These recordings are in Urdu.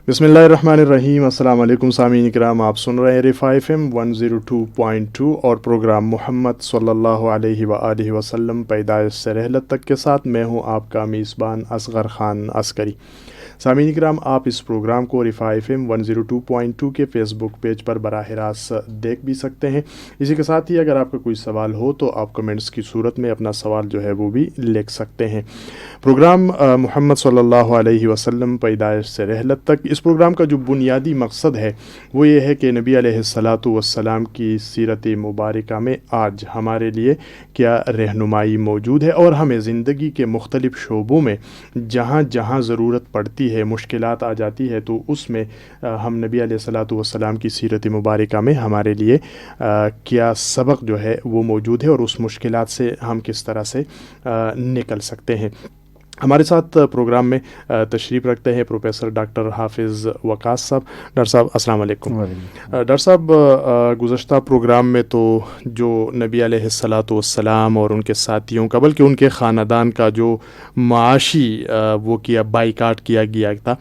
بسم اللہ الرحمن الرحیم۔ السلام علیکم سامعین کرام، آپ سن رہے ہیں رفاع FM 102.2 اور پروگرام محمد صلی اللہ علیہ وآلہ وسلم پیدائش سے رحلت تک کے ساتھ میں ہوں آپ کا میزبان اصغر خان عسکری۔ سامعین کرام، آپ اس پروگرام کو رفاع FM 102.2 کے فیس بک پیج پر براہ راست دیکھ بھی سکتے ہیں۔ اسی کے ساتھ ہی اگر آپ کا کوئی سوال ہو تو آپ کمنٹس کی صورت میں اپنا سوال جو ہے وہ بھی لکھ سکتے ہیں۔ پروگرام محمد صلی اللہ علیہ وسلم پیدائش سے رحلت تک، اس پروگرام کا جو بنیادی مقصد ہے وہ یہ ہے کہ نبی علیہ الصلاۃ والسلام کی سیرت مبارکہ میں آج ہمارے لیے کیا رہنمائی موجود ہے، اور ہمیں زندگی کے مختلف شعبوں میں جہاں جہاں ضرورت پڑتی ہے، مشکلات آ جاتی ہے، تو اس میں ہم نبی علیہ الصلاۃ والسلام کی سیرت مبارکہ میں ہمارے لیے کیا سبق جو ہے وہ موجود ہے، اور اس مشکلات سے ہم کس طرح سے نکل سکتے ہیں۔ ہمارے ساتھ پروگرام میں تشریف رکھتے ہیں پروفیسر ڈاکٹر حافظ وقاص صاحب۔ ڈاکٹر صاحب السلام علیکم۔ ڈاکٹر صاحب، گزشتہ پروگرام میں تو جو نبی علیہ الصلاۃ والسلام اور ان کے ساتھیوں کا، بلکہ ان کے خاندان کا جو معاشی وہ کیا بائیکاٹ کیا گیا تھا،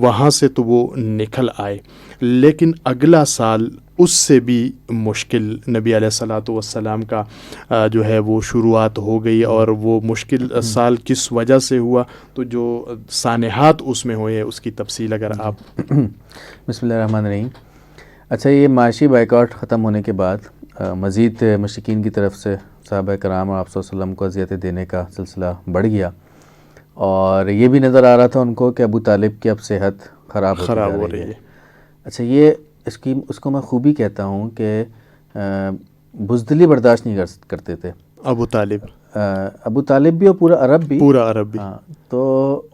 وہاں سے تو وہ نکل آئے، لیکن اگلا سال اس سے بھی مشکل نبی علیہ الصلاۃ والسلام کا جو ہے وہ شروعات ہو گئی، اور وہ مشکل سال کس وجہ سے ہوا، تو جو سانحات اس میں ہوئے اس کی تفصیل اگر آپ۔ بسم اللہ الرحمن الرحیم۔ اچھا، یہ معاشی بائیکاٹ ختم ہونے کے بعد مزید مشرکین کی طرف سے صحابہ کرام اور آپ صلی اللہ علیہ وسلم کو اذیتیں دینے کا سلسلہ بڑھ گیا، اور یہ بھی نظر آ رہا تھا ان کو کہ ابو طالب کی اب صحت خراب ہو رہی ہے۔ اچھا، یہ اس کو میں خوبی کہتا ہوں کہ بزدلی برداشت نہیں کرتے تھے ابو طالب بھی اور پورا عرب بھی۔ ہاں، تو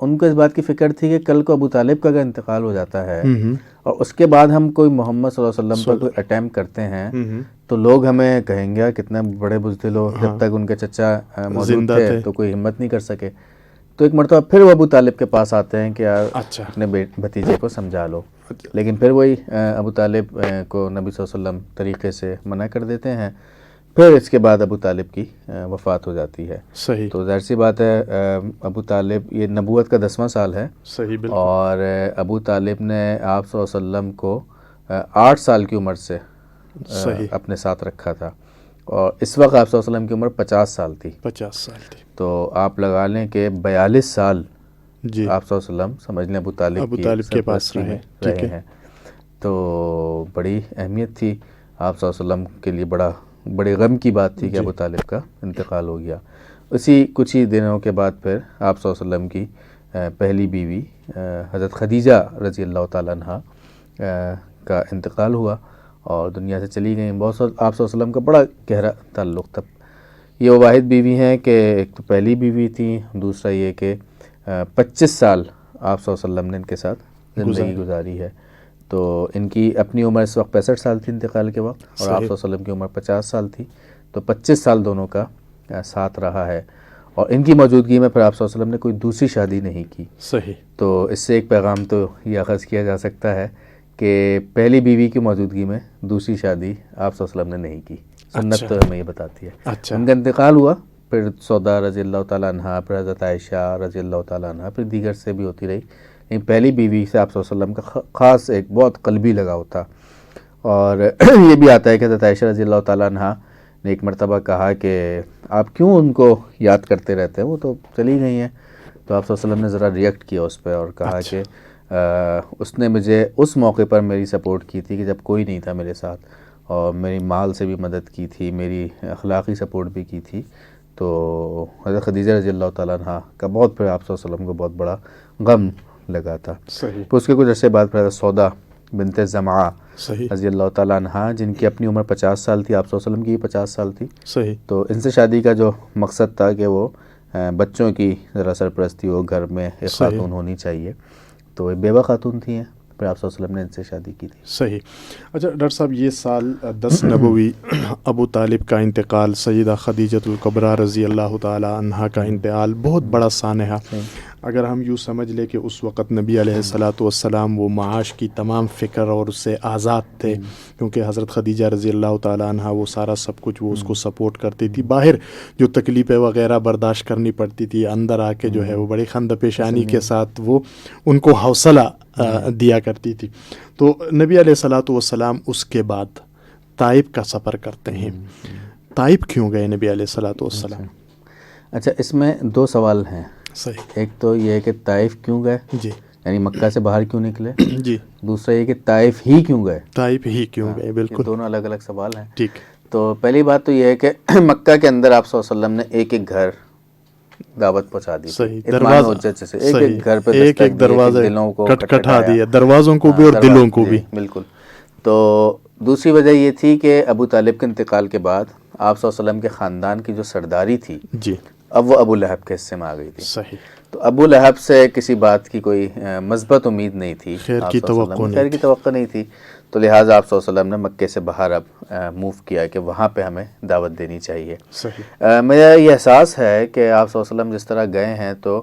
ان کو اس بات کی فکر تھی کہ کل کو ابو طالب کا اگر انتقال ہو جاتا ہے اور اس کے بعد ہم کوئی محمد صلی اللہ علیہ وسلم پر کوئی اٹیمپٹ کرتے ہیں تو لوگ ہمیں کہیں گے کتنے بڑے بزدل ہو، جب تک ان کے چچا موجود تھے تو کوئی ہمت نہیں کر سکے۔ تو ایک مرتبہ پھر وہ ابو طالب کے پاس آتے ہیں کہ اپنے بھتیجے کو سمجھا لو، لیکن پھر وہی ابو طالب کو نبی صلی اللہ علیہ وسلم طریقے سے منع کر دیتے ہیں۔ پھر اس کے بعد ابو طالب کی وفات ہو جاتی ہے۔ صحیح، تو ظاہر سی بات ہے، ابو طالب، یہ نبوت کا 10واں سال ہے۔ صحیح، بالکل۔ اور ابو طالب نے آپ صلی اللہ علیہ وسلم کو 8 سال کی عمر سے اپنے ساتھ رکھا تھا، اور اس وقت آپ صلی اللہ علیہ وسلم کی عمر 50 سال تھی۔ تو آپ لگا لیں کہ 42 سال جی آپ صلی اللہ علیہ وسلم سمجھ لیں ابو طالب کے پاس رہے ہیں۔ تو بڑی اہمیت تھی آپ صلی اللہ علیہ وسلم کے لیے، بڑے غم کی بات تھی کہ ابو طالب کا انتقال ہو گیا۔ اسی کچھ ہی دنوں کے بعد پھر آپ صلی اللہ علیہ وسلم کی پہلی بیوی حضرت خدیجہ رضی اللہ تعالیٰ عنہا کا انتقال ہوا اور دنیا سے چلی گئیں۔ آپ صلی اللہ علیہ وسلم کا بڑا گہرا تعلق تھا۔ یہ وہ واحد بیوی ہیں کہ ایک تو پہلی بیوی تھی، دوسرا یہ کہ 25 سال آپ صلی اللہ علیہ وسلم نے ان کے ساتھ زندگی گزاری ہے۔ تو ان کی اپنی عمر اس وقت 65 سال تھی انتقال کے وقت، اور آپ صلی اللہ علیہ وسلم کی عمر 50 سال تھی، تو 25 سال دونوں کا ساتھ رہا ہے۔ اور ان کی موجودگی میں پھر آپ صلی اللہ علیہ وسلم نے کوئی دوسری شادی نہیں کی۔ صحیح۔ تو اس سے ایک پیغام تو یہ اخذ کیا جا سکتا ہے کہ پہلی بیوی کی موجودگی میں دوسری شادی آپ صلی اللہ علیہ وسلم نے نہیں کی۔ سنت تو ہمیں یہ بتاتی ہے۔ ان کا انتقال ہوا، پھر سودا رضی اللہ تعالیٰ عنہ، پھر حضرت عائشہ رضی اللہ تعالیٰ عنہ، پھر دیگر سے بھی ہوتی رہی، لیکن پہلی بیوی سے آپ صلی اللہ علیہ وسلم کا خاص ایک بہت قلبی لگاؤ تھا۔ اور یہ بھی آتا ہے کہ حضرت عائشہ رضی اللہ تعالیٰ عنہ نے ایک مرتبہ کہا کہ آپ کیوں ان کو یاد کرتے رہتے ہیں، وہ تو چلی گئی ہیں۔ تو آپ صلی اللہ علیہ وسلم نے ذرا ریئیکٹ کیا اس پہ اور کہا کہ اس نے مجھے اس موقع پر میری سپورٹ کی تھی کہ جب کوئی نہیں تھا میرے ساتھ، اور میری مال سے بھی مدد کی تھی، میری اخلاقی سپورٹ بھی کی تھی۔ تو حضرت خدیجہ رضی اللہ تعالیٰ عنہ کا بہت پھر آپ صلی اللہ علیہ وسلم کو بہت بڑا غم لگا تھا۔ پھر اس کے کچھ عرصے بعد پھر حضرت سودا بنت زمعہ رضی اللہ تعالیٰ عنہ، جن کی اپنی عمر 50 سال تھی، آپ صلی اللہ علیہ وسلم کی 50 سال تھی۔ صحیح۔ تو ان سے شادی کا جو مقصد تھا کہ وہ بچوں کی ذرا سرپرستی ہو، گھر میں ایک خاتون ہونی چاہیے، تو ایک بیوہ خاتون تھیں، پھر آپ صلی اللہ علیہ وسلم نے ان سے شادی کی تھی۔ صحیح۔ اچھا ڈاکٹر صاحب، یہ سال 10 نبوی، ابو طالب کا انتقال، سیدہ خدیجۃ الکبریٰ رضی اللہ تعالی عنہا کا انتقال، بہت بڑا سانحہ۔ اگر ہم یوں سمجھ لیں کہ اس وقت نبی علیہ الصلاۃ والسلام وہ معاش کی تمام فکر اور اس سے آزاد تھے، کیونکہ حضرت خدیجہ رضی اللہ تعالیٰ عنہ وہ سارا سب کچھ وہ اس کو سپورٹ کرتی تھی۔ باہر جو تکلیفیں وغیرہ برداشت کرنی پڑتی تھی، اندر آ کے جو ہے وہ بڑی خند پیشانی کے ساتھ وہ ان کو حوصلہ دیا کرتی تھی. تو نبی علیہ الصلوۃ والسلام اس کے بعد طائف کا سفر کرتے ہیں. طائف کیوں گئے نبی علیہ الصلوۃ والسلام؟ اچھا، اس میں دو سوال ہیں. صحیح. ایک تو یہ ہے کہ طائف کیوں گئے، جی یعنی مکہ سے باہر کیوں نکلے. جی. دوسرا یہ کہ طائف ہی کیوں گئے. طائف ہی کیوں گئے، یہ بالکل دونوں الگ الگ سوال ہیں. ٹھیک. تو پہلی بات تو یہ ہے کہ مکہ کے اندر آپ صلی اللہ علیہ وسلم نے ایک ایک گھر دعوت پہنچا دی. صحیح. اتمام حجت سے ایک ایک گھر پہ ایک ایک دروازے دلوں کو کھٹکھٹا دیا، دروازوں کو بھی اور دلوں کو بھی. بالکل. تو دوسری وجہ یہ تھی کہ ابو طالب کے انتقال کے بعد آپ صلی اللہ علیہ وسلم کے خاندان کی جو سرداری تھی جی اب وہ ابو لہب کے حصے میں آ گئی تھی. صحیح. تو ابو لہب سے کسی بات کی کوئی مثبت امید نہیں تھی، خیر کی توقع نہیں تھی. تو لہٰذا آپ صلی اللہ علیہ وسلم نے مکے سے باہر اب موو کیا کہ وہاں پہ ہمیں دعوت دینی چاہیے. صحیح. میرا یہ احساس ہے کہ آپ صلی اللہ علیہ وسلم جس طرح گئے ہیں تو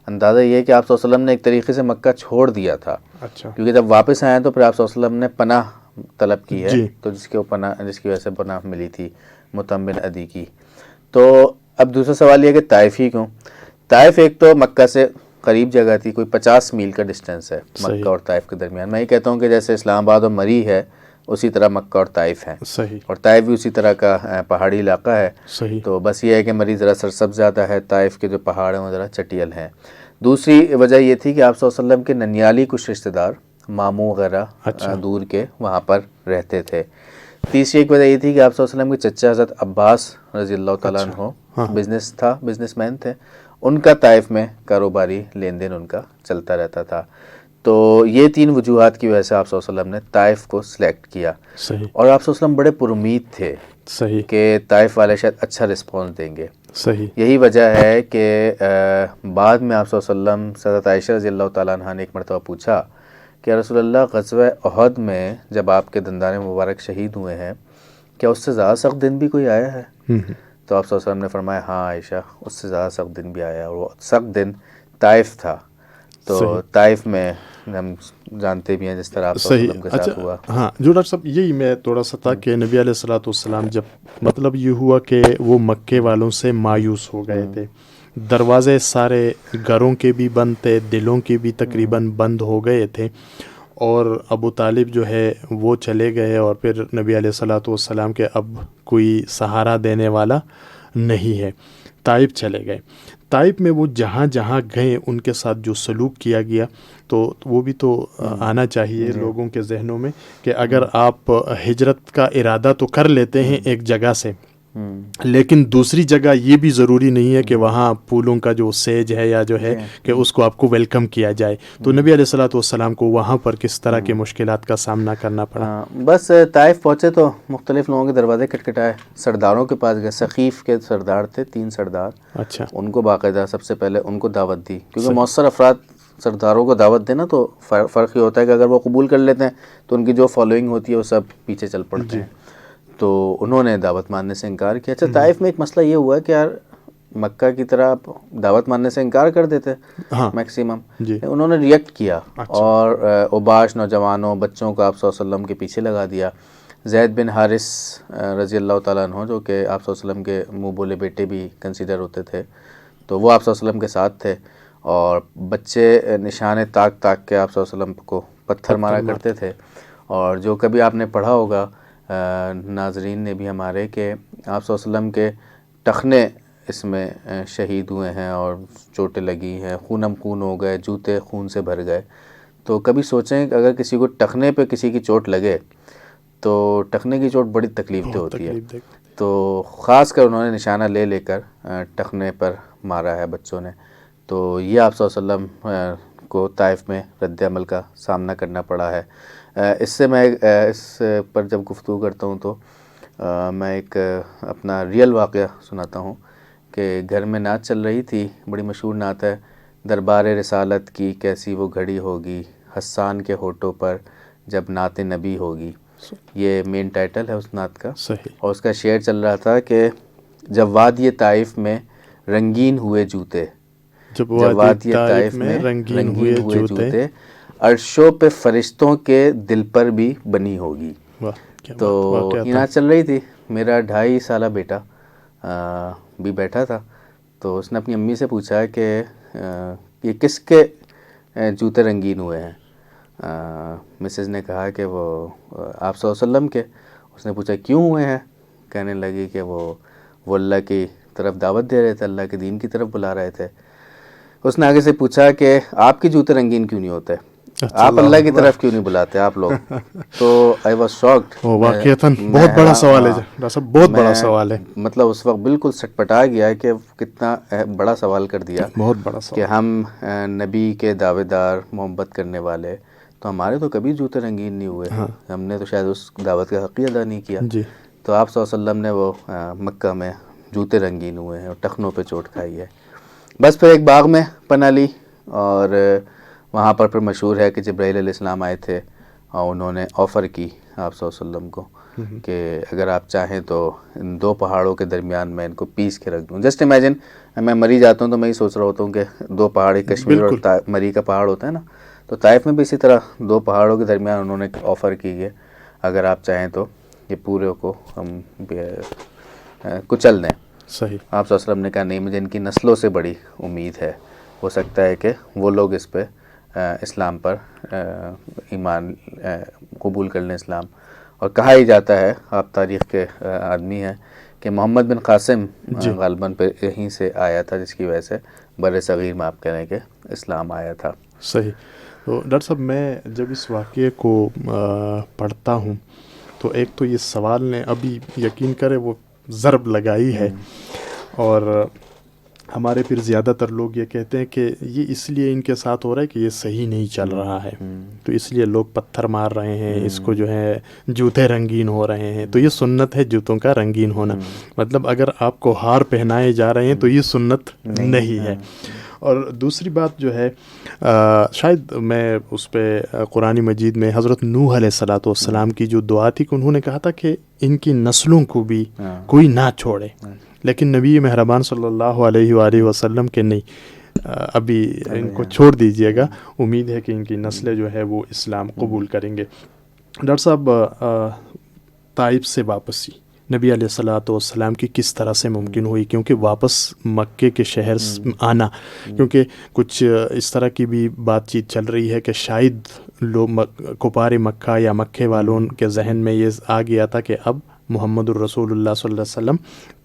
اندازہ یہ ہے کہ آپ صلی اللہ علیہ وسلم نے ایک طریقے سے مکہ چھوڑ دیا تھا. اچھا. کیونکہ جب واپس آئے تو پھر آپ صلی اللہ علیہ وسلم نے پناہ طلب کی ہے. جی. تو جس کی وجہ سے پناہ ملی تھی مطعم بن عدی کی. تو اب دوسرا سوال یہ کہ طائف ہی کیوں. طائف ایک تو مکہ سے قریب جگہ تھی، کوئی 50 میل کا ڈسٹینس ہے مکہ اور طائف کے درمیان. میں یہ کہتا ہوں کہ جیسے اسلام آباد اور مری ہے اسی طرح مکہ اور طائف ہے. صحیح. اور طائف بھی اسی طرح کا پہاڑی علاقہ ہے. صحیح. تو بس یہ ہے کہ مری ذرا سرسبز زیادہ ہے، طائف کے جو پہاڑ ہیں وہ ذرا چٹیل ہیں. دوسری وجہ یہ تھی کہ آپ صلی اللہ علیہ وسلم کے ننیالی کچھ رشتہ دار ماموں وغیرہ دور کے وہاں پر رہتے تھے. تیسری ایک وجہ یہ تھی کہ آپ صلی اللہ علیہ وسلم کے چچا حضرت عباس رضی اللہ تعالیٰ عنہ بزنس مین تھے. ان کا طائف میں کاروباری لین دین ان کا چلتا رہتا تھا. تو یہ تین وجوہات کی وجہ سے آپ صلی اللہ علیہ وسلم نے طائف کو سلیکٹ کیا. صحیح. اور آپ صلی اللہ علیہ وسلم بڑے پرامید تھے صحیح کہ طائف والے شاید اچھا رسپانس دیں گے. صحیح. یہی وجہ ہے کہ بعد میں آپ صلی اللہ علیہ وسلم حضرت عائشہ رضی اللہ تعالیٰ عنہ نے ایک مرتبہ پوچھا کہ رسول اللہ غزوہ احد میں جب آپ کے دندان مبارک شہید ہوئے ہیں کیا اس سے زیادہ سخت دن بھی کوئی آیا ہے؟ تو آپ صلی اللہ علیہ وسلم نے فرمایا ہاں عائشہ، اس سے زیادہ سخت دن بھی آیا، اور وہ سخت دن طائف تھا. تو طائف میں ہم جانتے بھی ہیں جس طرح آپ صلی اللہ علیہ وسلم کے ساتھ ہوا. ہاں جو ڈاکٹر صاحب یہی میں تھوڑا سا تھا کہ نبی علیہ الصلوۃ والسلام جب مطلب یہ ہوا کہ وہ مکے والوں سے مایوس ہو گئے تھے، دروازے سارے گھروں کے بھی بند تھے، دلوں کے بھی تقریباً بند ہو گئے تھے، اور ابو طالب جو ہے وہ چلے گئے، اور پھر نبی علیہ الصلوۃ والسلام کے اب کوئی سہارا دینے والا نہیں ہے. طائف چلے گئے. طائف میں وہ جہاں جہاں گئے ان کے ساتھ جو سلوک کیا گیا تو وہ بھی تو آنا چاہیے لوگوں کے ذہنوں میں کہ اگر آپ ہجرت کا ارادہ تو کر لیتے ہیں ایک جگہ سے، لیکن دوسری جگہ یہ بھی ضروری نہیں ہے کہ وہاں پھولوں کا جو سیج ہے یا جو ہے کہ اس کو آپ کو ویلکم کیا جائے. تو نبی علیہ الصلوۃ والسلام کو وہاں پر کس طرح کے مشکلات کا سامنا کرنا پڑا؟ بس طائف پہنچے تو مختلف لوگوں کے دروازے کھٹکھٹائے، سرداروں کے پاس گئے. ثقیف کے سردار تھے 3 سردار. اچھا. ان کو باقاعدہ سب سے پہلے ان کو دعوت دی، کیونکہ مؤثر افراد سرداروں کو دعوت دینا تو فرق یہ ہوتا ہے کہ اگر وہ قبول کر لیتے ہیں تو ان کی جو فالوئنگ ہوتی ہے وہ سب پیچھے چل پڑتے ہیں. تو انہوں نے دعوت ماننے سے انکار کیا. اچھا طائف میں ایک مسئلہ یہ ہوا کہ یار مکہ کی طرح دعوت ماننے سے انکار کر دیتے میکسیمم. انہوں نے ریئیکٹ کیا اور اوباش نوجوانوں بچوں کو آپ صلی اللہ علیہ وسلم کے پیچھے لگا دیا. زید بن حارث رضی اللہ تعالیٰ عنہ جو کہ آپ صلی اللہ علیہ وسلم کے منہ بولے بیٹے بھی کنسیڈر ہوتے تھے، تو وہ آپ صلی اللہ علیہ وسلم کے ساتھ تھے، اور بچے نشان تاک تاک کے آپ صلی اللہ علیہ وسلم کو پتھر مارا کرتے تھے. اور جو کبھی آپ نے پڑھا ہوگا ناظرین نے بھی ہمارے کہ آپ صلی اللہ علیہ وسلم کے ٹخنے اس میں شہید ہوئے ہیں اور چوٹیں لگی ہیں، خونم خون ہو گئے، جوتے خون سے بھر گئے. تو کبھی سوچیں کہ اگر کسی کو ٹخنے پہ کسی کی چوٹ لگے تو ٹخنے کی چوٹ بڑی تکلیف دہ ہوتی ہے. تو خاص کر انہوں نے نشانہ لے لے کر ٹخنے پر مارا ہے بچوں نے. تو یہ آپ صلی اللہ علیہ وسلم کو طائف میں رد عمل کا سامنا کرنا پڑا ہے. اس سے میں اس پر جب گفتگو کرتا ہوں تو میں ایک اپنا ریئل واقعہ سناتا ہوں کہ گھر میں نعت چل رہی تھی، بڑی مشہور نعت ہے، دربار رسالت کی کیسی وہ گھڑی ہوگی، حسان کے ہونٹوں پر جب نعت نبی ہوگی. یہ مین ٹائٹل ہے اس نعت کا. اور اس کا شعر چل رہا تھا کہ جب وادی طائف میں رنگین ہوئے جوتے، جب وادی طائف میں رنگین ہوئے جوتے، عرشوں پہ فرشتوں کے دل پر بھی بنی ہوگی. تو یہ نعت چل رہی تھی. میرا 2.5 سالہ بیٹا بھی بیٹھا تھا، تو اس نے اپنی امی سے پوچھا کہ یہ کس کے جوتے رنگین ہوئے ہیں؟ مسز نے کہا کہ وہ آپ صلی اللہ علیہ وسلم کے. اس نے پوچھا کیوں ہوئے ہیں؟ کہنے لگی کہ وہ اللہ کی طرف دعوت دے رہے تھے, اللہ کے دین کی طرف بلا رہے تھے. اس نے آگے سے پوچھا کہ آپ کے جوتے رنگین کیوں نہیں ہوتے, آپ اللہ کی طرف کیوں نہیں بلاتے آپ لوگ؟ تو آئی واز شاکڈ. واقعتاً بہت بڑا سوال ہے ڈاکٹر صاحب, بہت بڑا سوال ہے. مطلب اس وقت بالکل سٹپٹا گیا کہ کتنا بڑا سوال کر دیا, بہت بڑا سوال کہ ہم نبی کے دعوے دار, محبت کرنے والے, تو ہمارے تو کبھی جوتے رنگین نہیں ہوئے, ہم نے تو شاید اس دعوت کا حق ادا نہیں کیا. جی. تو آپ صلی اللہ علیہ وسلم نے وہ مکہ میں جوتے رنگین ہوئے ہیں اور ٹخنوں پہ چوٹ کھائی ہے. بس پھر ایک باغ میں پناہ لی, اور وہاں پر پھر مشہور ہے کہ جبرائیل علیہ السلام آئے تھے اور انہوں نے آفر کی آپ صلی اللہ علیہ وسلم کو کہ اگر آپ چاہیں تو ان دو پہاڑوں کے درمیان میں ان کو پیس کے رکھ دوں. جسٹ امیجن, میں مری جاتا ہوں تو میں یہ سوچ رہا ہوتا ہوں کہ دو پہاڑ, ایک کشمیر اور مری کا پہاڑ ہوتا ہے نا, تو طائف میں بھی اسی طرح دو پہاڑوں کے درمیان انہوں نے آفر کی ہے اگر آپ چاہیں تو یہ پورے کو ہم کچل دیں. صحیح. آپ صلی اللہ علیہ وسلم نے کہا نہیں, مجھے ان کی نسلوں سے بڑی امید ہے, ہو سکتا ہے کہ وہ لوگ اس پہ اسلام پر ایمان قبول کر لیں اسلام. اور کہا ہی جاتا ہے, آپ تاریخ کے آدمی ہیں, کہ محمد بن قاسم غالباً پہ یہیں سے آیا تھا, جس کی وجہ سے بر صغیر میں آپ کہہ رہے ہیں کہ اسلام آیا تھا. صحیح. تو ڈاکٹر صاحب میں جب اس واقعے کو پڑھتا ہوں تو ایک تو یہ سوال نے ابھی یقین کرے وہ ضرب لگائی ہے, اور ہمارے پھر زیادہ تر لوگ یہ کہتے ہیں کہ یہ اس لیے ان کے ساتھ ہو رہا ہے کہ یہ صحیح نہیں چل رہا ہے, تو اس لیے لوگ پتھر مار رہے ہیں, اس کو جو ہے جوتے رنگین ہو رہے ہیں. تو یہ سنت ہے جوتوں کا رنگین ہونا, مطلب اگر آپ کو ہار پہنائے جا رہے ہیں تو یہ سنت نہیں ہے. اور دوسری بات جو ہے, شاید میں اس پہ قرآن مجید میں حضرت نوح علیہ الصلوۃ والسلام کی جو دعا تھی کہ انہوں نے کہا تھا کہ ان کی نسلوں کو بھی کوئی نہ چھوڑے, لیکن نبی مہربان صلی اللہ علیہ وآلہ وسلم کے نہیں, ابھی ان کو چھوڑ دیجئے گا, امید ہے کہ ان کی نسلیں جو ہے وہ اسلام قبول کریں گے. ڈاکٹر صاحب, طائف سے واپسی نبی علیہ الصلوۃ والسلام کی کس طرح سے ممکن ہوئی, کیونکہ واپس مکے کے شہر آنا, کیونکہ کچھ اس طرح کی بھی بات چیت چل رہی ہے کہ شاید لوگ کفار مکہ یا مکے والوں کے ذہن میں یہ آ گیا تھا کہ اب محمد الرسول اللہ صلی اللہ علیہ وسلم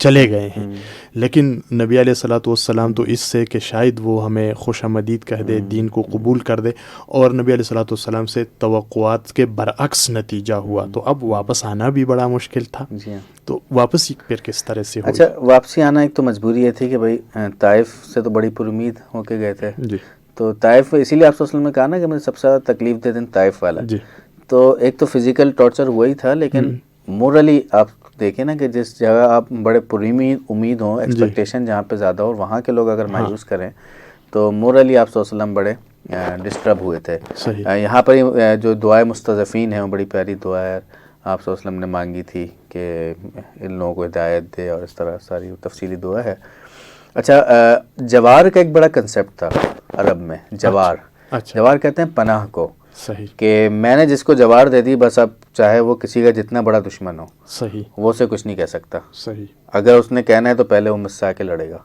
چلے گئے ہیں, لیکن نبی علیہ الصلوۃ والسلام تو اس سے کہ شاید وہ ہمیں خوش آمدید کہہ دے, دین کو قبول کر دے, اور نبی علیہ الصلوۃ والسلام سے توقعات کے برعکس نتیجہ ہوا, تو اب واپس آنا بھی بڑا مشکل تھا. تو واپسی پھر کس طرح سے ہوئی؟ اچھا, واپسی آنا ایک تو مجبوری یہ تھی کہ بھائی طائف سے تو بڑی پر امید ہو کے گئے تھے, تو طائف اسی لیے آپ صلی اللہ علیہ وسلم نے کہا نا کہ مجھے سب سے زیادہ تکلیف دے دیں طائف والا. تو ایک تو فزیکل ٹارچر ہوا ہی تھا, لیکن مورلی آپ دیکھیں نا کہ جس جگہ آپ بڑے پر امید ہوں, ایکسپیکٹیشن جہاں پہ زیادہ ہو, اور وہاں کے لوگ اگر مایوس کریں تو مورلی آپ صلی اللہ علیہ وسلم بڑے ڈسٹرب ہوئے تھے. یہاں پر جو دعائے مستضعفین ہیں وہ بڑی پیاری دعا ہے, آپ صلی اللہ علیہ وسلم نے مانگی تھی کہ ان لوگوں کو ہدایت دے, اور اس طرح ساری تفصیلی دعا ہے. اچھا, جوار کا ایک بڑا کنسیپٹ تھا عرب میں, جوار. جوار کہتے ہیں پناہ کو. صحیح. کہ میں نے جس کو جوار دے دی, بس اب چاہے وہ کسی کا جتنا بڑا دشمن ہو, صحیح, وہ اسے کچھ نہیں کہہ سکتا. صحیح. اگر اس نے کہنا ہے تو پہلے وہ مجھ سے آ کے لڑے گا.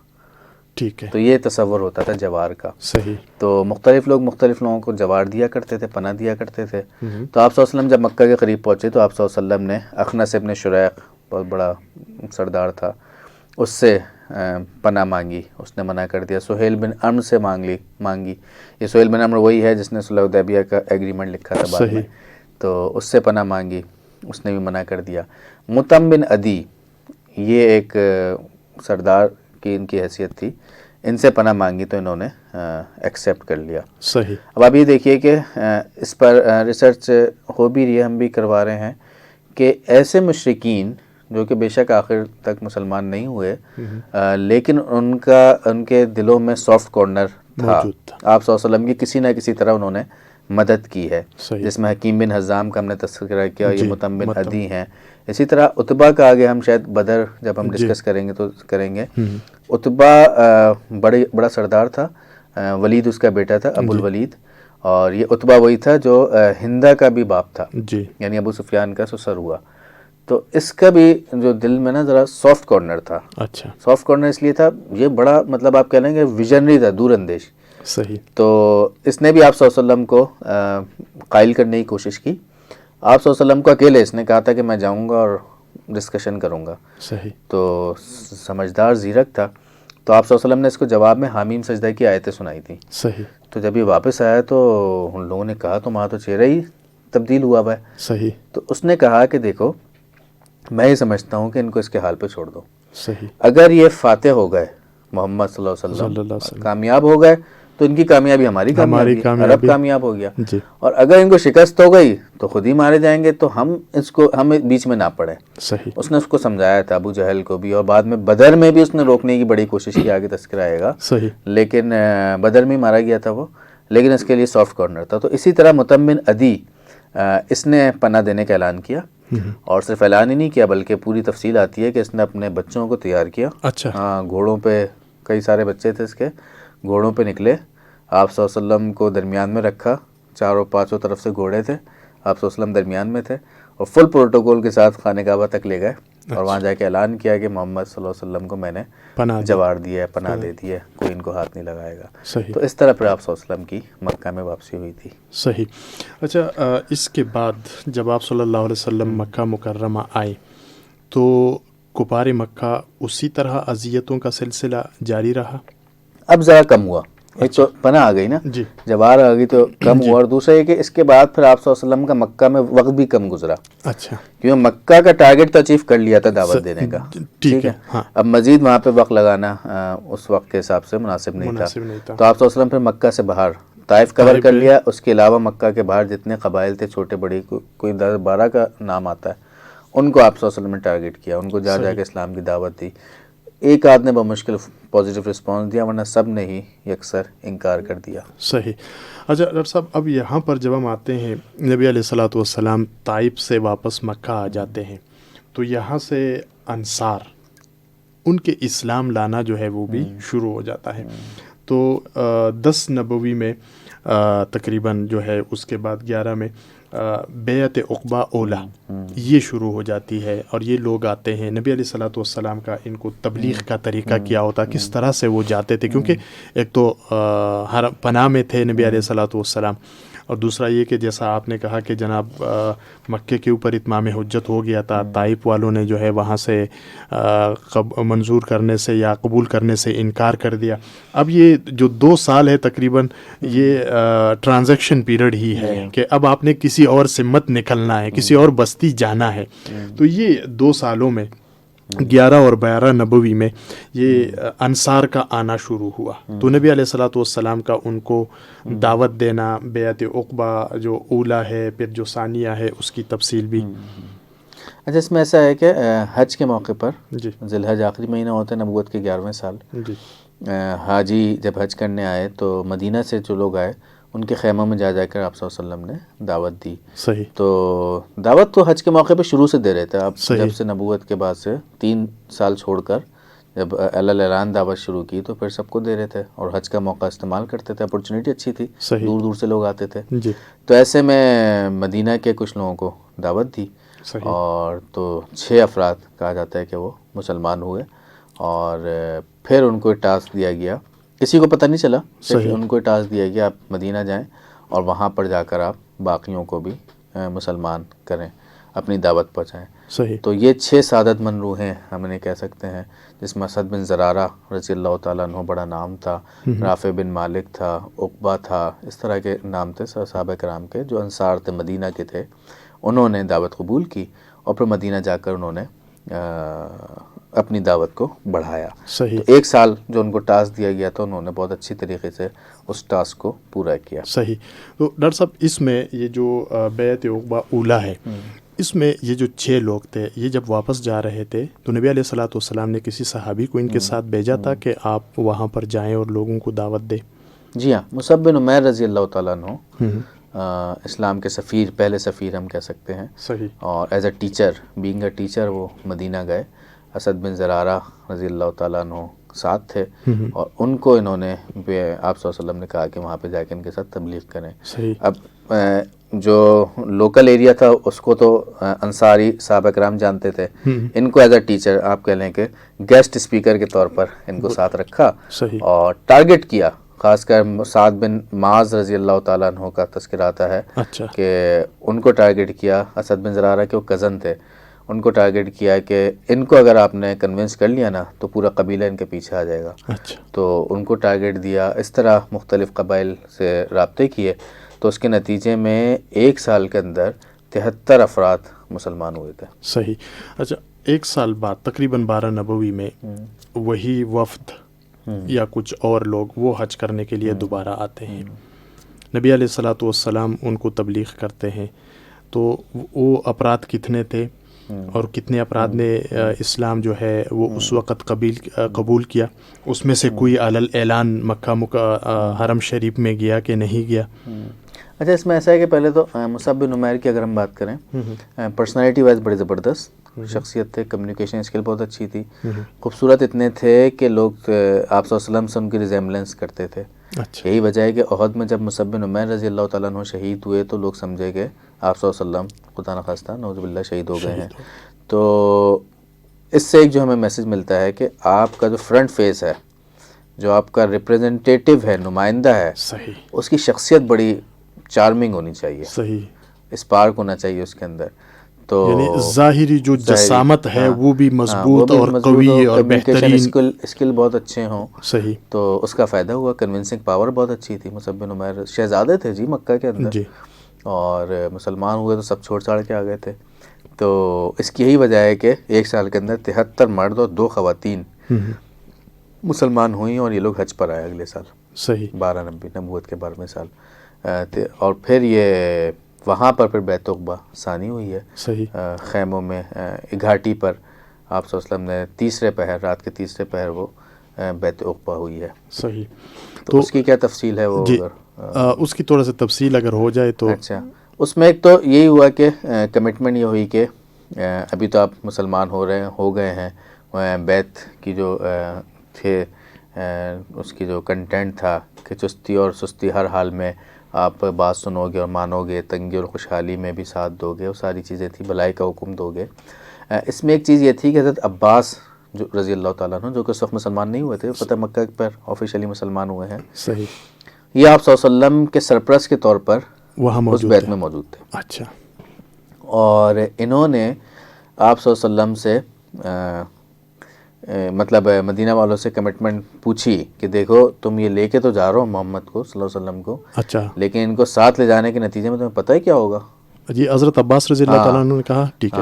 ٹھیک ہے. تو یہ تصور ہوتا تھا جوار کا. صحیح. تو مختلف لوگ مختلف لوگوں کو جوار دیا کرتے تھے, پناہ دیا کرتے تھے. تو آپ صلی اللہ علیہ وسلم جب مکہ کے قریب پہنچے تو آپ صلی اللہ علیہ وسلم نے اخنس ابن شریق, بہت بڑا سردار تھا, اس سے پناہ مانگی, اس نے منع کر دیا. سہیل بن عمرو سے مانگی. یہ سہیل بن عمرو وہی ہے جس نے صلح حدیبیہ کا ایگریمنٹ لکھا تھا بعد میں, تو اس سے پناہ مانگی, اس نے بھی منع کر دیا. مطعم بن عدی, یہ ایک سردار کی ان کی حیثیت تھی, ان سے پناہ مانگی تو انہوں نے ایکسیپٹ کر لیا. صحیح. اب آپ یہ دیکھیے کہ اس پر ریسرچ ہو بھی رہی ہے, ہم بھی کروا رہے ہیں, کہ ایسے مشرکین جو کہ بے شک آخر تک مسلمان نہیں ہوئے, لیکن ان کے دلوں میں سافٹ کارنر تھا. آپ صلی اللہ علیہ وسلم کی کسی نہ کسی طرح انہوں نے مدد کی ہے, جس میں حکیم بن حزام کا ہم نے تذکرہ کیا, یہ مطعم بن عدی ہیں. اسی طرح عتبہ کا آگے ہم شاید بدر جب ہم ڈسکس کریں گے تو کریں گے. عتبہ بڑا سردار تھا, ولید اس کا بیٹا تھا, ابو الولید, اور یہ عتبہ وہی تھا جو ہندا کا بھی باپ تھا, یعنی ابو سفیان کا سسر ہوا. تو اس کا بھی جو دل میں نا ذرا سافٹ کارنر تھا. اچھا. سافٹ کارنر اس لیے تھا, یہ بڑا مطلب آپ کہہ لیں گے ویژنری تھا, دور اندیش. صحیح. تو اس نے بھی آپ صلی اللہ علیہ وسلم کو قائل کرنے کی کوشش کی. آپ صلی اللہ علیہ وسلم کو اکیلے اس نے کہا تھا کہ میں جاؤں گا اور ڈسکشن کروں گا. صحیح. تو سمجھدار زیرک تھا. تو آپ صلی اللہ علیہ وسلم نے اس کو جواب میں حامیم سجدہ کی آیتیں سنائی تھیں. صحیح. تو جب یہ واپس آیا تو ان لوگوں نے کہا تمہارا تو چہرہ ہی تبدیل ہوا ہوا ہے. صحیح. تو اس نے کہا کہ دیکھو میں یہ سمجھتا ہوں کہ ان کو اس کے حال پہ چھوڑ دو. صحیح. اگر یہ فاتح ہو گئے محمد صلی اللہ علیہ وسلم کامیاب ہو گئے تو ان کی کامیابی ہماری کامیابی، عرب کامیاب ہو گیا. جی. اور اگر ان کو شکست ہو گئی تو خود ہی مارے جائیں گے، تو ہم بیچ میں نہ پڑے. صحیح. اس نے اس کو سمجھایا تھا، ابو جہل کو بھی، اور بعد میں بدر میں بھی اس نے روکنے کی بڑی کوشش کی، آگے تذکرہ آئے گا. صحیح. لیکن بدر میں مارا گیا تھا وہ، لیکن اس کے لیے سافٹ کارنر تھا. تو اسی طرح متم بن عدی اس نے پناہ دینے کا اعلان کیا، اور صرف اعلان ہی نہیں کیا بلکہ پوری تفصیل آتی ہے کہ اس نے اپنے بچوں کو تیار کیا. اچھا. ہاں، گھوڑوں پہ، کئی سارے بچے تھے اس کے، گھوڑوں پہ نکلے، آپ صلی اللہ علیہ وسلم کو درمیان میں رکھا، چاروں پانچوں طرف سے گھوڑے تھے، آپ صلی اللہ علیہ وسلم درمیان میں تھے، اور فل پروٹوکول کے ساتھ خانہ کعبہ تک لے گئے، اور وہاں جا کے اعلان کیا کہ محمد صلی اللہ علیہ وسلم کو میں نے جوار دیا ہے، پناہ دے دی ہے، کوئی ان کو ہاتھ نہیں لگائے گا. صحیح. تو اس طرح پھر آپ صلی اللہ علیہ وسلم کی مکہ میں واپسی ہوئی تھی. صحیح. اچھا، اس کے بعد جب آپ صلی اللہ علیہ وسلم مکہ مکرمہ آئے تو کفار مکہ اسی طرح اذیتوں کا سلسلہ جاری رہا؟ اب ذرا کم ہوا. ایک تو پناہ آ گئی نا، جی. جوار آ گئی تو کم ہوا، اور دوسرا یہ کہ اس کے بعد پھر آپ صلی اللہ علیہ وسلم کا مکہ میں وقت بھی کم گزرا. اچھا. کیونکہ مکہ کا ٹارگٹ تو اچیو کر لیا تھا دعوت دینے کا. ٹھیک ہے. ہاں. اب مزید وہاں پہ وقت لگانا اس وقت کے حساب سے مناسب نہیں تھا. تو آپ صلی اللہ علیہ وسلم پھر مکہ سے باہر طائف کور کر لیا. اس کے علاوہ مکہ کے باہر جتنے قبائل تھے چھوٹے بڑے، کوئی 10-12 کا نام آتا ہے، ان کو آپ صلی اللہ علیہ وسلم نے ٹارگٹ کیا، ان کو جا کے اسلام کی دعوت دی. ایک آدھ نے بمشکل پازیٹیو رسپانس دیا، ورنہ سب نے ہی یکسر انکار کر دیا. صحیح. اچھا ڈاکٹر صاحب، اب یہاں پر جب ہم آتے ہیں، نبی علیہ الصلوۃ والسلام طائف سے واپس مکہ آ جاتے ہیں، تو یہاں سے انصار ان کے اسلام لانا جو ہے وہ بھی شروع ہو جاتا ہے. تو 10 نبوی میں تقریباً جو ہے، اس کے بعد 11 میں بیعت عقبہ اولا یہ شروع ہو جاتی ہے، اور یہ لوگ آتے ہیں. نبی علیہ الصلوۃ والسلام کا ان کو تبلیغ کا طریقہ کیا ہوتا، کس طرح سے وہ جاتے تھے، کیونکہ ایک تو ہر پناہ میں تھے نبی علیہ الصلوۃ والسلام، اور دوسرا یہ کہ جیسا آپ نے کہا کہ جناب مکے کے اوپر اتمام حجت ہو گیا تھا، طائف والوں نے جو ہے وہاں سے منظور کرنے سے یا قبول کرنے سے انکار کر دیا. اب یہ جو 2 سال ہے تقریباً، یہ ٹرانزیکشن پیریڈ ہی ہے کہ اب آپ نے کسی اور سمت نکلنا ہے، کسی اور بستی جانا ہے. تو یہ 2 سالوں میں 11 اور 12 نبوی میں یہ انصار کا آنا شروع ہوا. تو نبی علیہ الصلوۃ والسلام کا ان کو دعوت دینا، بیعت عقبہ جو اولا ہے، پھر جو ثانیہ ہے، اس کی تفصیل بھی. اچھا، اس میں ایسا ہے کہ حج کے موقع پر، جی، ذی الحج آخری مہینہ ہوتا ہے نبوت کے 11ویں سال، جی، حاجی جب حج کرنے آئے تو مدینہ سے جو لوگ آئے ان کے خیموں میں جا کر آپ صلی اللہ علیہ وسلم نے دعوت دی. صحیح. تو دعوت تو حج کے موقع پہ شروع سے دے رہے تھے. اب جب سے نبوت کے بعد سے 3 سال چھوڑ کر جب اعلان دعوت شروع کی تو پھر سب کو دے رہے تھے، اور حج کا موقع استعمال کرتے تھے. اپرچونیٹی اچھی تھی، دور دور سے لوگ آتے تھے. جی. تو ایسے میں مدینہ کے کچھ لوگوں کو دعوت دی، اور تو 6 افراد کہا جاتا ہے کہ وہ مسلمان ہوئے، اور پھر ان کو ٹاسک دیا گیا، کسی کو پتہ نہیں چلا، صرف ان کو ٹاسک دیا گیا آپ مدینہ جائیں اور وہاں پر جا کر آپ باقیوں کو بھی مسلمان کریں، اپنی دعوت پہنچائیں. صحیح. تو یہ 6 سعادت مند روحیں ہم انہیں کہہ سکتے ہیں، جس میں اسد بن زرارہ رضی اللہ تعالیٰ عنہ بڑا نام تھا، رافع بن مالک تھا، عقبہ تھا، اس طرح کے نام تھے صحابہ کرام کے جو انصار تھے، مدینہ کے تھے. انہوں نے دعوت قبول کی اور پھر مدینہ جا کر انہوں نے اپنی دعوت کو بڑھایا. صحیح. تو 1 سال جو ان کو ٹاسک دیا گیا تھا انہوں نے بہت اچھی طریقے سے اس ٹاسک کو پورا کیا. صحیح. تو ڈاکٹر صاحب، اس میں یہ جو بیعت عقبہ اولا ہے، اس میں یہ جو 6 لوگ تھے، یہ جب واپس جا رہے تھے تو نبی علیہ الصلوۃ والسلام نے کسی صحابی کو ان کے ساتھ بھیجا تھا کہ آپ وہاں پر جائیں اور لوگوں کو دعوت دیں؟ جی ہاں، مصعب بن عمیر رضی اللہ تعالیٰ عنہ اسلام کے سفیر، پہلے سفیر ہم کہہ سکتے ہیں. صحیح. اور as a teacher, being a teacher وہ مدینہ گئے. اسد بن زرارہ رضی اللہ تعالیٰ عنہ ساتھ تھے، اور ان کو انہوں نے آپ صلی اللہ علیہ وسلم نے کہا کہ وہاں پہ جا کے ان کے ساتھ تبلیغ کریں. صحیح. اب جو لوکل ایریا تھا اس کو تو انصاری صحابہ کرام جانتے تھے، ان کو ایز اے ٹیچر آپ کہہ لیں کہ گیسٹ اسپیکر کے طور پر ان کو ساتھ رکھا، صحیح. اور ٹارگٹ کیا خاص کر سعد بن معاذ رضی اللہ تعالیٰ عنہ کا تذکرہ آتا ہے اچھا کہ ان کو ٹارگیٹ کیا، اسد بن زرارہ کے وہ کزن تھے، ان کو ٹارگیٹ کیا کہ ان کو اگر آپ نے کنونس کر لیا نا تو پورا قبیلہ ان کے پیچھے آ جائے گا. اچھا تو ان کو ٹارگیٹ دیا، اس طرح مختلف قبائل سے رابطے کیے، تو اس کے نتیجے میں 1 سال کے اندر 73 افراد مسلمان ہوئے تھے. صحیح. اچھا 1 سال بعد تقریباً 12 نبوی میں وہی وفد یا کچھ اور لوگ وہ حج کرنے کے لیے دوبارہ آتے ہیں. نبی علیہ الصلاۃ والسلام ان کو تبلیغ کرتے ہیں. تو وہ افراد کتنے تھے اور کتنے افراد نے اسلام جو ہے وہ اس وقت قبول کیا؟ اس میں سے کوئی علی اعلان مکہ حرم شریف میں گیا کہ نہیں گیا؟ اچھا اس میں ایسا ہے کہ پہلے تو مصعب بن عمیر کی اگر ہم بات کریں، پرسنالٹی وائز بڑی زبردست شخصیت تھے، کمیونیکیشن اسکل بہت اچھی تھی، خوبصورت اتنے تھے کہ لوگ آپ صلی اللہ علیہ وسلم سے ان کی ریزیمبلنس کرتے تھے. اچھا یہی وجہ ہے کہ احد میں جب مصعب بن عمیر رضی اللہ تعالیٰ عنہ شہید ہوئے تو لوگ سمجھے کہ آپ صلی اللہ علیہ وسلم خدا نخواستہ نعوذ باللہ شہید ہو گئے ہیں. تو اس سے ایک جو ہمیں میسج ملتا ہے کہ آپ کا جو فرنٹ فیس ہے، جو آپ کا ریپریزنٹیٹیو ہے، نمائندہ ہے، صحیح اس کی شخصیت بڑی چارمنگ ہونی چاہیے، صحیح، اسپارک ہونا چاہیے اس کے اندر. تو یعنی ظاہری جو جسامت ہے وہ بھی مضبوط اور قوی اور بہترین، اسکل بہت اچھے ہوں. صحیح. تو اس کا فائدہ ہوا، کنونسنگ پاور بہت اچھی تھی. مصعب بن عمیر شہزادے تھے جی مکہ کے اندر، جی اور مسلمان ہوئے تو سب چھوڑ چھاڑ کے آ گئے تھے. تو اس کی یہی وجہ ہے کہ 1 سال کے اندر 73 مرد اور 2 خواتین مسلمان ہوئیں، اور یہ لوگ حج پر آئے اگلے سال. صحیح. 12 نبوت کے 12ویں سال. اور پھر یہ وہاں پر پھر بیت عقبہ ثانی ہوئی ہے. صحیح. خیموں میں گھاٹی پر آپ صلی اللہ علیہ وسلم نے تیسرے پہر، رات کے تیسرے پہر وہ بیت عقبہ ہوئی ہے. صحیح. تو اس کی کیا تفصیل ہے وہ؟ جی اس کی تھوڑا سا تفصیل اگر ہو جائے تو. اچھا اس میں ایک تو یہی ہوا کہ کمٹمنٹ یہ ہوئی کہ ابھی تو آپ مسلمان ہو گئے ہیں، بیت کی جو تھے اس کی جو کنٹینٹ تھا کہ چستی اور سستی ہر حال میں آپ بات سنو گے اور مانو گے، تنگی اور خوشحالی میں بھی ساتھ دو گے، وہ ساری چیزیں تھیں، بھلائی کا حکم دو گے. اس میں ایک چیز یہ تھی کہ حضرت عباس جو رضی اللہ تعالیٰ عنہ، جو کہ اس وقت مسلمان نہیں ہوئے تھے، فتح مکہ پر آفیشلی مسلمان ہوئے ہیں. صحیح. یہ آپ صلی اللہ علیہ وسلم کے سرپرست کے طور پر وہاں اس موجود بیت میں موجود تھے. اچھا. اور انہوں نے آپ صلی اللہ علیہ وسلم سے مطلب مدینہ والوں سے کمٹمنٹ پوچھی کہ دیکھو تم یہ لے کے تو جا رہے ہو محمد کو صلی اللہ علیہ وسلم کو، اچھا. لیکن ان کو ساتھ لے جانے کے نتیجے میں تمہیں پتہ ہے کیا ہوگا؟ جی حضرت عباس رضی اللہ تعالیٰ عنہ نے کہا ٹھیک ہے،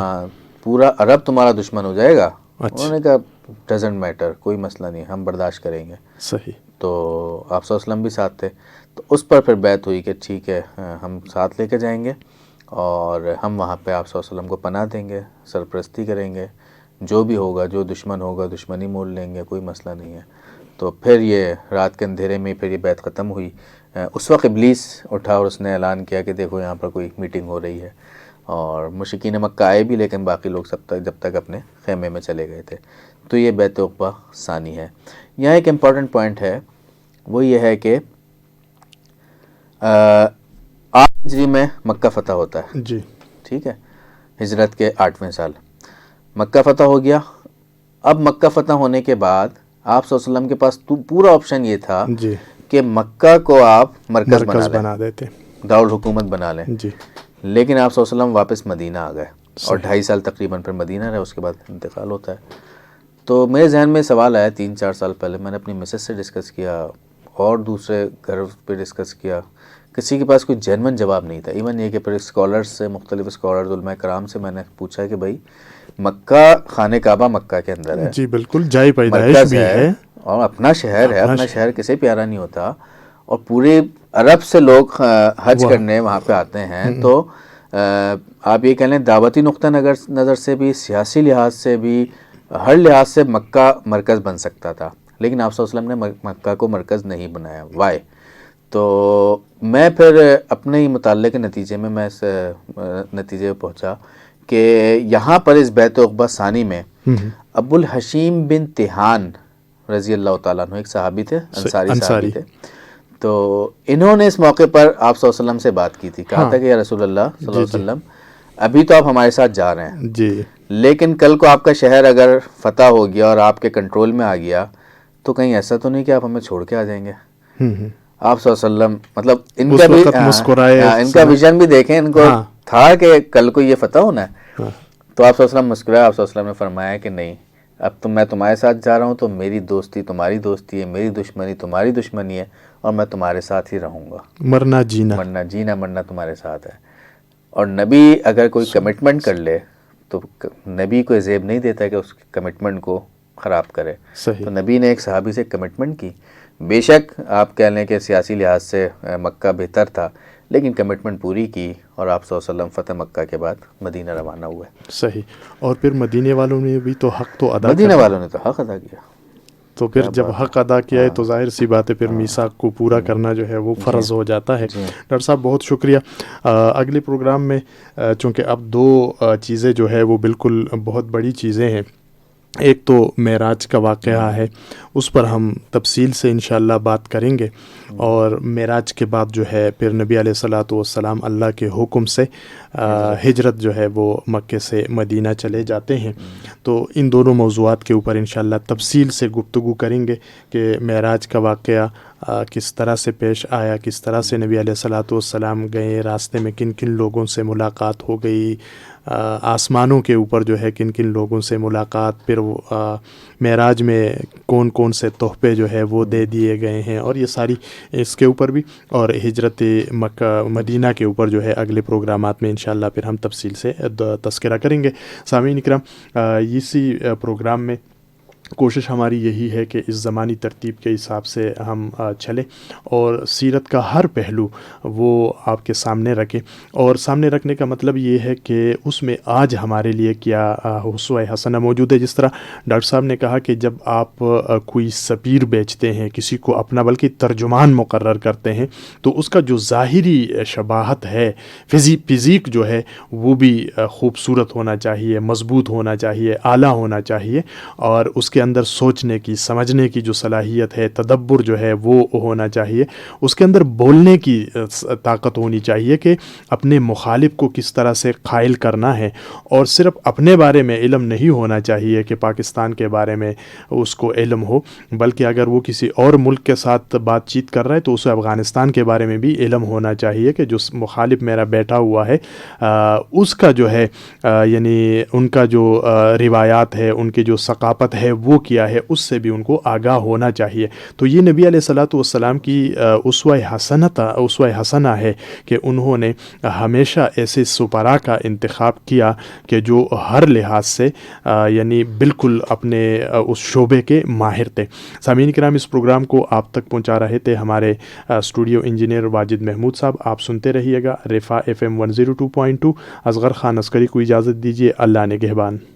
پورا عرب تمہارا دشمن ہو جائے گا. اچھا. انہوں نے کہا ڈزنٹ میٹر، کوئی مسئلہ نہیں، ہم برداشت کریں گے. صحیح. تو آپ صلی اللہ علیہ وسلم بھی ساتھ تھے. تو اس پر پھر بیعت ہوئی کہ ٹھیک ہے ہم ساتھ لے کے جائیں گے، اور ہم وہاں پہ آپ صلی اللہ علیہ وسلم کو پناہ دیں گے، سرپرستی کریں گے، جو بھی ہوگا، جو دشمن ہوگا دشمنی مول لیں گے، کوئی مسئلہ نہیں ہے. تو پھر یہ رات کے اندھیرے میں پھر یہ بیعت ختم ہوئی. اس وقت ابلیس اٹھا اور اس نے اعلان کیا کہ دیکھو یہاں پر کوئی میٹنگ ہو رہی ہے، اور مشرکین مکہ آئے بھی لیکن باقی لوگ جب تک اپنے خیمے میں چلے گئے تھے. تو یہ بیت عقبہ ثانی ہے. یہاں ایک امپورٹنٹ پوائنٹ ہے، وہ یہ ہے کہ 8 ہجری میں مکہ فتح ہوتا ہے. جی ٹھیک ہے، ہجرت کے 8ویں سال مکہ فتح ہو گیا. اب مکہ فتح ہونے کے بعد آپ صلی اللہ علیہ وسلم کے پاس پورا آپشن یہ تھا جی کہ مکہ کو آپ مرکز بنا دیتے، دارالحکومت بنا لیں. جی. لیکن آپ صلی اللہ علیہ وسلم واپس مدینہ آ گئے اور 2.5 سال تقریباً پھر مدینہ رہے، اس کے بعد انتقال ہوتا ہے. تو میرے ذہن میں سوال آیا 3-4 سال پہلے، میں نے اپنی مسز سے ڈسکس کیا اور دوسرے گھر پہ ڈسکس کیا، کسی کے پاس کوئی جینون جواب نہیں تھا. ایون یہ کہ پھر اسکالرز سے، مختلف اسکالرز علماء کرام سے میں نے پوچھا کہ بھائی مکہ، خانہ کعبہ مکہ کے اندر ہے، جی بالکل، جائے پیدائش بھی ہے اور اپنا شہر ہے، اپنا شہر کسے پیارا نہیں ہوتا، اور پورے عرب سے لوگ حج کرنے وہاں پہ آتے ہیں. تو آپ یہ کہہ لیں دعوتی نقطہ نظر سے بھی، سیاسی لحاظ سے بھی، ہر لحاظ سے مکہ مرکز بن سکتا تھا. لیکن آپ صلی اللہ علیہ وسلم نے مکہ کو مرکز نہیں بنایا. وائے؟ تو میں پھر اپنے ہی مطالعے کے نتیجے میں اس نتیجے پہ پہنچا کہ یہاں پر اس بیت عقبہ ثانی میں ابو الحشیم بن تہان رضی اللہ تعالیٰ عنہ ایک صحابی تھے، انصاری صحابی تھے. تو انہوں نے اس موقع پر آپ صلی اللہ علیہ وسلم سے بات کی تھی، کہا تھا کہ یا رسول اللہ صلی اللہ علیہ وسلم ابھی تو آپ ہمارے ساتھ جا رہے ہیں جی، لیکن کل کو آپ کا شہر اگر فتح ہو گیا اور آپ کے کنٹرول میں آ گیا تو کہیں ایسا تو نہیں کہ آپ ہمیں چھوڑ کے آ جائیں گے. آپ صلی اللہ علیہ وسلم مطلب ان اس کا بھی وقت مسکرائے، ان کا ویژن بھی دیکھیں، ان کو تھا کہ کل کو یہ فتح ہونا ہے. تو آپ صلی اللہ علیہ وسلم مسکرائے. آپ صلی اللہ علیہ وسلم نے فرمایا کہ نہیں، اب میں تمہارے ساتھ جا رہا ہوں تو میری دوستی تمہاری دوستی ہے، میری دشمنی تمہاری دشمنی ہے، اور میں تمہارے ساتھ ہی رہوں گا، مرنا جینا مرنا تمہارے ساتھ ہے. اور نبی اگر کوئی کمٹمنٹ کر لے تو نبی کو عیب نہیں دیتا کہ اس کمٹمنٹ کو خراب کرے. تو نبی نے ایک صحابی سے کمٹمنٹ کی. بے شک آپ کہہ لیں کہ سیاسی لحاظ سے مکہ بہتر تھا، لیکن کمٹمنٹ پوری کی، اور آپ صلی اللہ علیہ وسلم فتح مکہ کے بعد مدینہ روانہ ہوئے. صحیح. اور پھر مدینے والوں نے بھی تو حق تو ادا مدینہ والوں نے تو حق ادا کیا. تو پھر جب حق ادا کیا ہے تو ظاہر سی بات ہے پھر میثاق کو پورا کرنا جو ہے وہ فرض ہو جاتا ہے. ڈاکٹر صاحب بہت شکریہ. اگلے پروگرام میں چونکہ اب دو چیزیں جو ہے وہ بالکل بہت بڑی چیزیں ہیں. ایک تو معراج کا واقعہ ہے، اس پر ہم تفصیل سے انشاءاللہ بات کریں گے، اور معراج کے بعد جو ہے پھر نبی علیہ الصلاۃ والسلام اللہ کے حکم سے ہجرت جو ہے وہ مکے سے مدینہ چلے جاتے ہیں. تو ان دونوں موضوعات کے اوپر انشاءاللہ تفصیل سے گفتگو کریں گے کہ معراج کا واقعہ کس طرح سے پیش آیا، کس طرح سے نبی علیہ الصلاۃ والسلام گئے، راستے میں کن کن لوگوں سے ملاقات ہو گئی، آسمانوں کے اوپر جو ہے کن کن لوگوں سے ملاقات، پھر معراج میں کون کون سے تحفے جو ہے وہ دے دیے گئے ہیں، اور یہ ساری اس کے اوپر بھی، اور ہجرت مکہ مدینہ کے اوپر جو ہے اگلے پروگرامات میں انشاءاللہ پھر ہم تفصیل سے تذکرہ کریں گے. سامعین اکرام، اسی پروگرام میں کوشش ہماری یہی ہے کہ اس زمانی ترتیب کے حساب سے ہم چلیں اور سیرت کا ہر پہلو وہ آپ کے سامنے رکھیں. اور سامنے رکھنے کا مطلب یہ ہے کہ اس میں آج ہمارے لیے کیا اسوہ حسنہ موجود ہے. جس طرح ڈاکٹر صاحب نے کہا کہ جب آپ کوئی سفیر بیچتے ہیں، کسی کو اپنا بلکہ ترجمان مقرر کرتے ہیں، تو اس کا جو ظاہری شباہت ہے، فزیک جو ہے وہ بھی خوبصورت ہونا چاہیے، مضبوط ہونا چاہیے، اعلیٰ ہونا چاہیے، اور اس کے اندر سوچنے کی، سمجھنے کی جو صلاحیت ہے، تدبر جو ہے وہ ہونا چاہیے. اس کے اندر بولنے کی طاقت ہونی چاہیے کہ اپنے مخالف کو کس طرح سے قائل کرنا ہے. اور صرف اپنے بارے میں علم نہیں ہونا چاہیے کہ پاکستان کے بارے میں اس کو علم ہو، بلکہ اگر وہ کسی اور ملک کے ساتھ بات چیت کر رہا ہے تو اسے افغانستان کے بارے میں بھی علم ہونا چاہیے کہ جو مخالف میرا بیٹھا ہوا ہے اس کا جو ہے یعنی ان کا جو روایات ہے، ان کی جو ثقافت ہے وہ کیا ہے، اس سے بھی ان کو آگاہ ہونا چاہیے. تو یہ نبی علیہ الصلاۃ والسلام کی اسوہ حسنہ ہے کہ انہوں نے ہمیشہ ایسے سپراء کا انتخاب کیا کہ جو ہر لحاظ سے یعنی بالکل اپنے اس شعبے کے ماہر تھے. سامعین کرام، اس پروگرام کو آپ تک پہنچا رہے تھے ہمارے اسٹوڈیو انجینئر واجد محمود صاحب. آپ سنتے رہیے گا رفا FM 102.2. اصغر خان عسکری کو اجازت دیجیے. اللہ نگہبان.